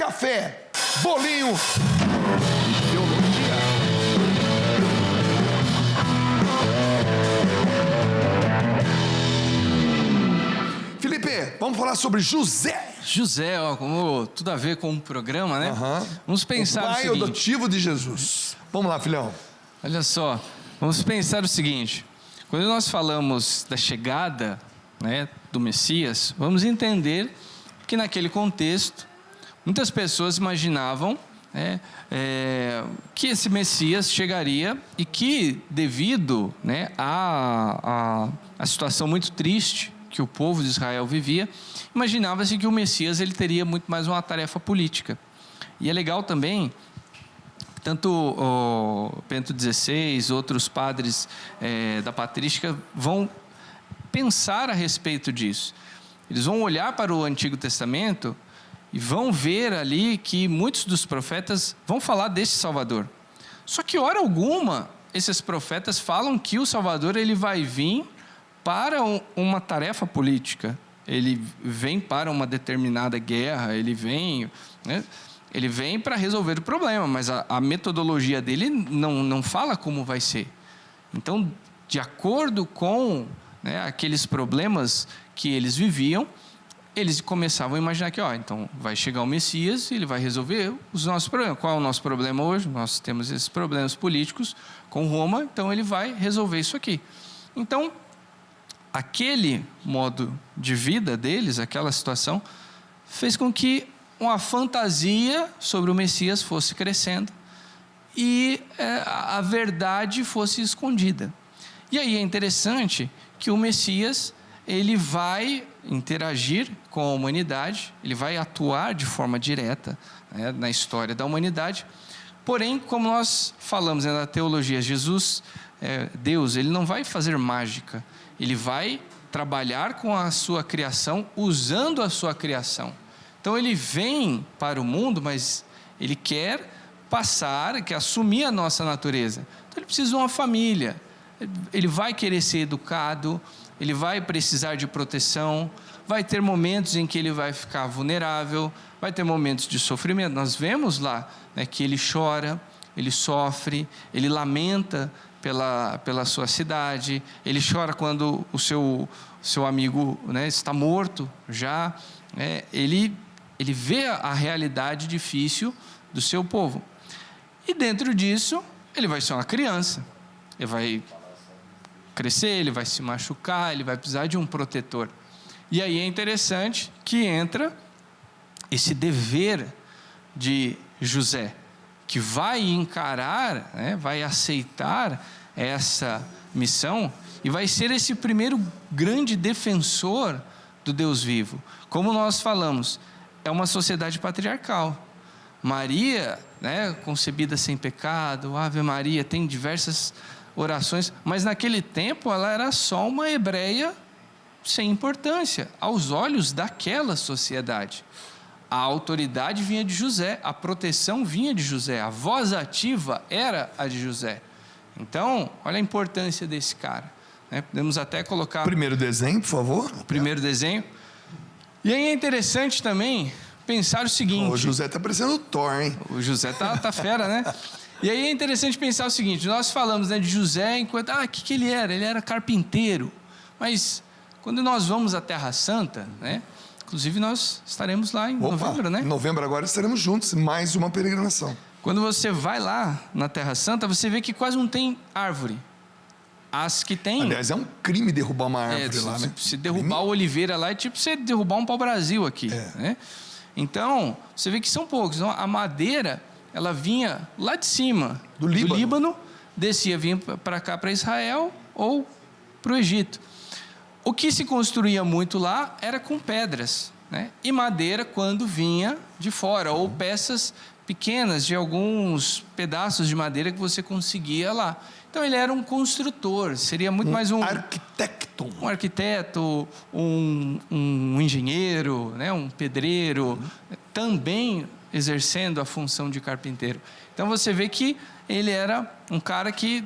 café, bolinho e teologia. Felipe, vamos falar sobre José. José, ó, como tudo a ver com o programa, né? Vamos pensar o pai seguinte. adotivo de Jesus. Vamos lá, filhão. Olha só, vamos pensar o seguinte. Quando nós falamos da chegada, né, do Messias, vamos entender que naquele contexto, muitas pessoas imaginavam, né, que esse Messias chegaria e que, devido, né, à situação muito triste que o povo de Israel vivia, imaginava-se que o Messias ele teria muito mais uma tarefa política. E é legal também, tanto o Bento XVI, outros padres da patrística vão pensar a respeito disso. Eles vão olhar para o Antigo Testamento e vão ver ali que muitos dos profetas vão falar desse Salvador. Só que, hora alguma, esses profetas falam que o Salvador ele vai vir para uma tarefa política. Ele vem para uma determinada guerra, ele vem, né? Ele vem para resolver o problema, mas a metodologia dele não fala como vai ser. Então, de acordo com, né, aqueles problemas que eles viviam, eles começavam a imaginar que, então vai chegar o Messias e ele vai resolver os nossos problemas. Qual é o nosso problema hoje? Nós temos esses problemas políticos com Roma, então ele vai resolver isso aqui. Então, aquele modo de vida deles, aquela situação, fez com que uma fantasia sobre o Messias fosse crescendo e a verdade fosse escondida. E aí é interessante que o Messias ele vai interagir com a humanidade, ele vai atuar de forma direta, né, na história da humanidade. Porém, como nós falamos, né, na teologia, Jesus, Deus, ele não vai fazer mágica, ele vai trabalhar com a sua criação, usando a sua criação. Então ele vem para o mundo, mas ele quer quer assumir a nossa natureza. Então ele precisa de uma família, ele vai querer ser educado, ele vai precisar de proteção, vai ter momentos em que ele vai ficar vulnerável, vai ter momentos de sofrimento. Nós vemos lá, né, que ele chora, ele sofre, ele lamenta pela sua cidade, ele chora quando o seu amigo, né, está morto já, ele vê a realidade difícil do seu povo. E dentro disso, ele vai ser uma criança, ele vai crescer, ele vai se machucar, ele vai precisar de um protetor. E aí é interessante que entra esse dever de José, que vai encarar, né, vai aceitar essa missão e vai ser esse primeiro grande defensor do Deus vivo. Como nós falamos, é uma sociedade patriarcal. Maria, né, concebida sem pecado, Ave Maria, tem diversas orações, mas naquele tempo ela era só uma hebreia sem importância, aos olhos daquela sociedade. A autoridade vinha de José, a proteção vinha de José, a voz ativa era a de José. Então, olha a importância desse cara, né? Podemos até colocar... Primeiro desenho, por favor. O primeiro desenho. E aí é interessante também pensar o seguinte... O José está parecendo o Thor, hein? O José tá fera, né? E aí é interessante pensar o seguinte, nós falamos, né, de José enquanto... o que ele era? Ele era carpinteiro. Mas quando nós vamos à Terra Santa, né? Inclusive nós estaremos lá em novembro, né? Em novembro agora estaremos juntos, mais uma peregrinação. Quando você vai lá na Terra Santa, você vê que quase não tem árvore. As que tem... Aliás, é um crime derrubar uma árvore lá, né? Se derrubar a oliveira lá, é tipo você derrubar um pau-brasil aqui, né? Então, você vê que são poucos. Então, a madeira, ela vinha lá de cima, do Líbano, descia, vinha para cá, para Israel ou para o Egito. O que se construía muito lá era com pedras, né? E madeira quando vinha de fora, ou peças pequenas de alguns pedaços de madeira que você conseguia lá. Então ele era um construtor, seria muito mais um arquiteto. Um arquiteto, um engenheiro, né? Um pedreiro, também exercendo a função de carpinteiro. Então você vê que ele era um cara que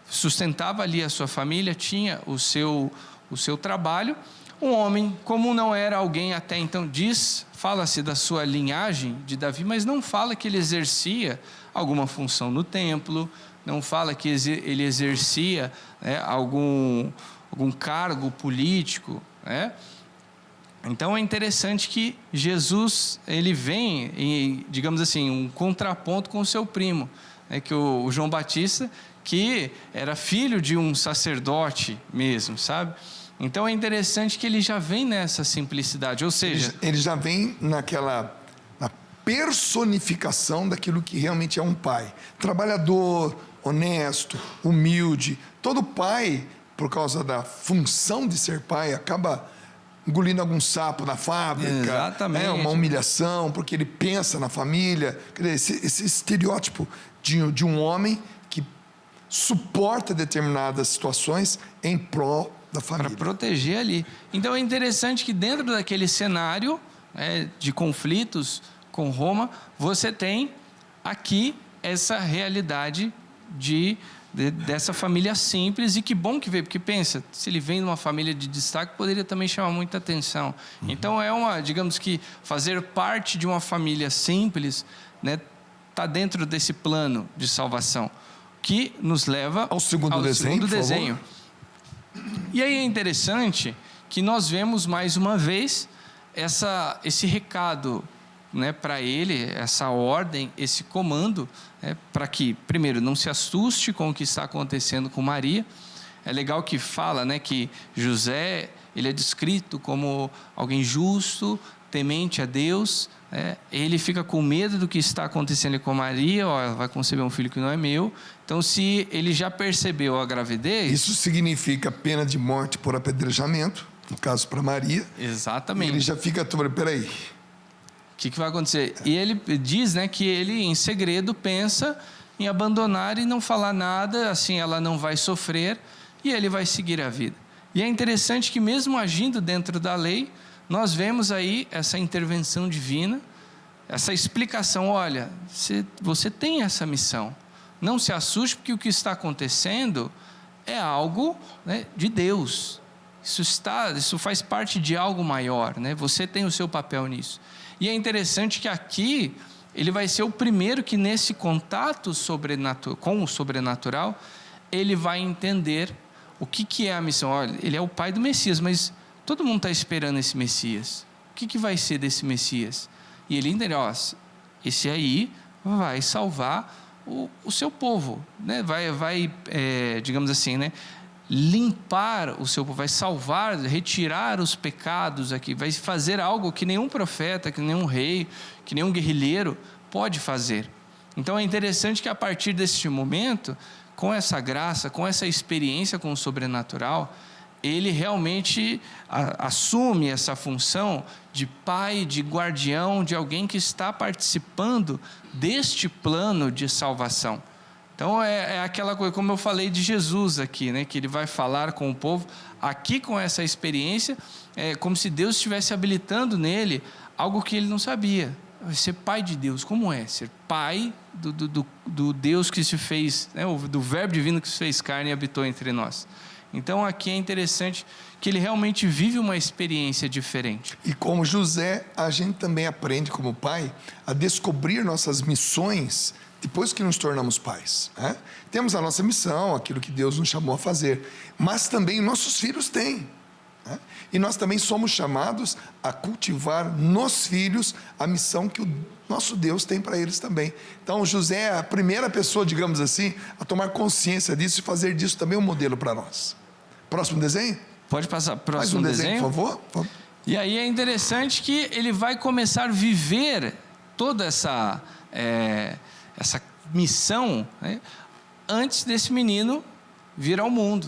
sustentava ali a sua família, tinha o seu trabalho, Um homem comum, não era alguém até então, fala-se da sua linhagem de Davi, mas não fala que ele exercia alguma função no templo, não fala que ele exercia, né, algum cargo político, né? Então é interessante que Jesus, ele vem em, digamos assim, um contraponto com o seu primo, né, que o João Batista, que era filho de um sacerdote mesmo, sabe? Então é interessante que ele já vem nessa simplicidade, ou seja... Ele já vem na personificação daquilo que realmente é um pai. Trabalhador, honesto, humilde. Todo pai, por causa da função de ser pai, acaba engolindo algum sapo na fábrica. Exatamente. É uma humilhação, porque ele pensa na família. Quer dizer, esse estereótipo de um homem que suporta determinadas situações em prol da família. Para proteger ali. Então é interessante que dentro daquele cenário, né, de conflitos com Roma, você tem aqui essa realidade dessa família simples, e que bom que veio, porque pensa, se ele vem de uma família de destaque, poderia também chamar muita atenção. Então digamos que fazer parte de uma família simples, né, tá dentro desse plano de salvação, que nos leva ao segundo desenho. E aí é interessante que nós vemos mais uma vez esse recado, né, para ele, essa ordem, esse comando, né, para que, primeiro, não se assuste com o que está acontecendo com Maria. É legal que fala, né, que José, ele é descrito como alguém justo, temente a Deus, né? Ele fica com medo do que está acontecendo com Maria, ela vai conceber um filho que não é meu. Então, se ele já percebeu a gravidez... Isso significa pena de morte por apedrejamento, no caso para Maria. Exatamente. Ele já fica, peraí... O que vai acontecer? E ele diz, né, que ele, em segredo, pensa em abandonar e não falar nada, assim ela não vai sofrer e ele vai seguir a vida. E é interessante que, mesmo agindo dentro da lei, nós vemos aí essa intervenção divina, essa explicação: olha, você tem essa missão, não se assuste, porque o que está acontecendo é algo, né, de Deus. Isso faz parte de algo maior, né? Você tem o seu papel nisso. E é interessante que aqui ele vai ser o primeiro que, nesse contato com o sobrenatural, ele vai entender o que é a missão. Olha, ele é o pai do Messias, mas todo mundo está esperando esse Messias. O que vai ser desse Messias? E ele entende: esse aí vai salvar o seu povo, né? Digamos assim, né, limpar o seu povo, vai salvar, retirar os pecados aqui, vai fazer algo que nenhum profeta, que nenhum rei, que nenhum guerrilheiro pode fazer. Então é interessante que, a partir deste momento, com essa graça, com essa experiência com o sobrenatural, ele realmente assume essa função de pai, de guardião, de alguém que está participando deste plano de salvação. Então é aquela coisa, como eu falei de Jesus aqui, né, que ele vai falar com o povo, aqui com essa experiência, é como se Deus estivesse habilitando nele algo que ele não sabia. Ser pai de Deus, como é? Ser pai do Deus que se fez, né, do verbo divino que se fez carne e habitou entre nós. Então aqui é interessante que ele realmente vive uma experiência diferente. E como José, a gente também aprende como pai a descobrir nossas missões depois que nos tornamos pais, né? Temos a nossa missão, aquilo que Deus nos chamou a fazer, mas também nossos filhos têm, né? E nós também somos chamados a cultivar nos filhos a missão que o nosso Deus tem para eles também. Então José é a primeira pessoa, digamos assim, a tomar consciência disso e fazer disso também um modelo para nós. Próximo desenho? Pode passar para o próximo desenho, por favor. E aí é interessante que ele vai começar a viver toda essa missão, né, antes desse menino vir ao mundo.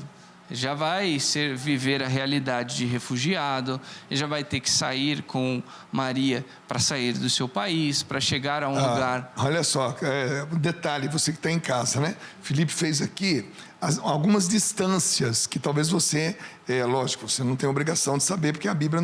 Já vai viver a realidade de refugiado, ele já vai ter que sair com Maria para sair do seu país, para chegar a um lugar. Olha só, um detalhe, você que está em casa, né? Felipe fez aqui algumas distâncias que talvez você, lógico, você não tem obrigação de saber, porque a Bíblia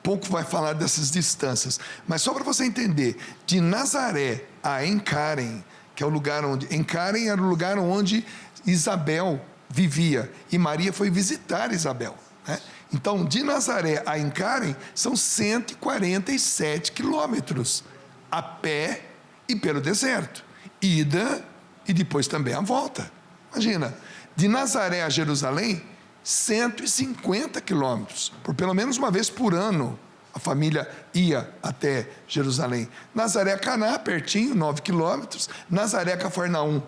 pouco vai falar dessas distâncias, mas só para você entender, de Nazaré a Encárem, que é o lugar onde... Encárem era o lugar onde Isabel vivia, e Maria foi visitar Isabel, né? Então, de Nazaré a Encárem são 147 quilômetros, a pé e pelo deserto. Ida e depois também a volta. Imagina, de Nazaré a Jerusalém, 150 quilômetros, por pelo menos uma vez por ano. A família ia até Jerusalém. Nazaré a Caná, pertinho, 9 quilômetros. Nazaré a Cafarnaum,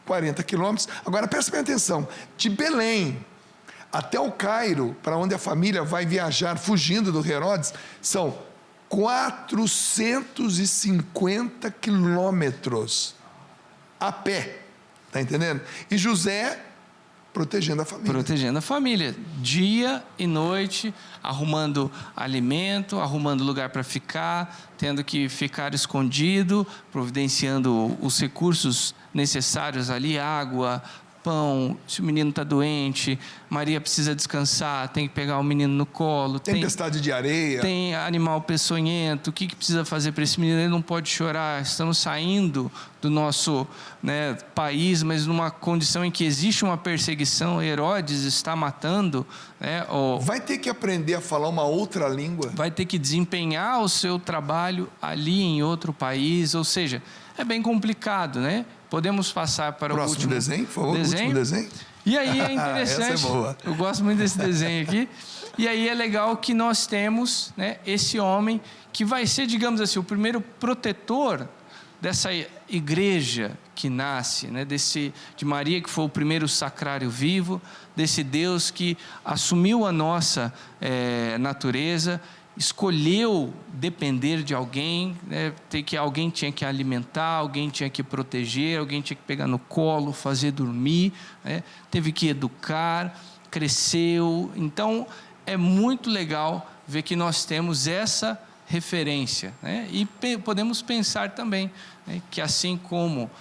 40 quilômetros. Agora, preste bem atenção. De Belém até o Cairo, para onde a família vai viajar fugindo do Herodes, são 450 quilômetros a pé. Está entendendo? E José protegendo a família. Protegendo a família, dia e noite, arrumando alimento, arrumando lugar para ficar, tendo que ficar escondido, providenciando os recursos necessários ali, água, pão, se o menino está doente, Maria precisa descansar, tem que pegar o menino no colo. Tempestade de areia. Tem animal peçonhento, o que precisa fazer para esse menino? Ele não pode chorar, estamos saindo do nosso país, mas numa condição em que existe uma perseguição, Herodes está matando. Vai ter que aprender a falar uma outra língua. Vai ter que desempenhar o seu trabalho ali em outro país, ou seja, é bem complicado, né? Podemos passar para o último desenho, por favor, último desenho. E aí é interessante, essa é boa. Eu gosto muito desse desenho aqui. E aí é legal que nós temos, esse homem que vai ser, digamos assim, o primeiro protetor dessa igreja que nasce, de Maria, que foi o primeiro sacrário vivo, desse Deus que assumiu a nossa natureza, escolheu depender de alguém, alguém tinha que alimentar, alguém tinha que proteger, alguém tinha que pegar no colo, fazer dormir, teve que educar, cresceu. Então é muito legal ver que nós temos essa referência, e podemos pensar também que assim como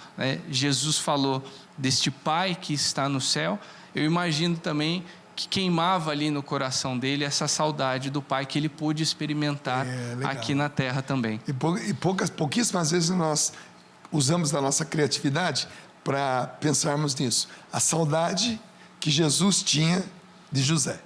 Jesus falou deste Pai que está no céu, eu imagino também que queimava ali no coração dele essa saudade do Pai que ele pôde experimentar aqui na terra também. E pouquíssimas vezes nós usamos da nossa criatividade para pensarmos nisso. A saudade que Jesus tinha de José.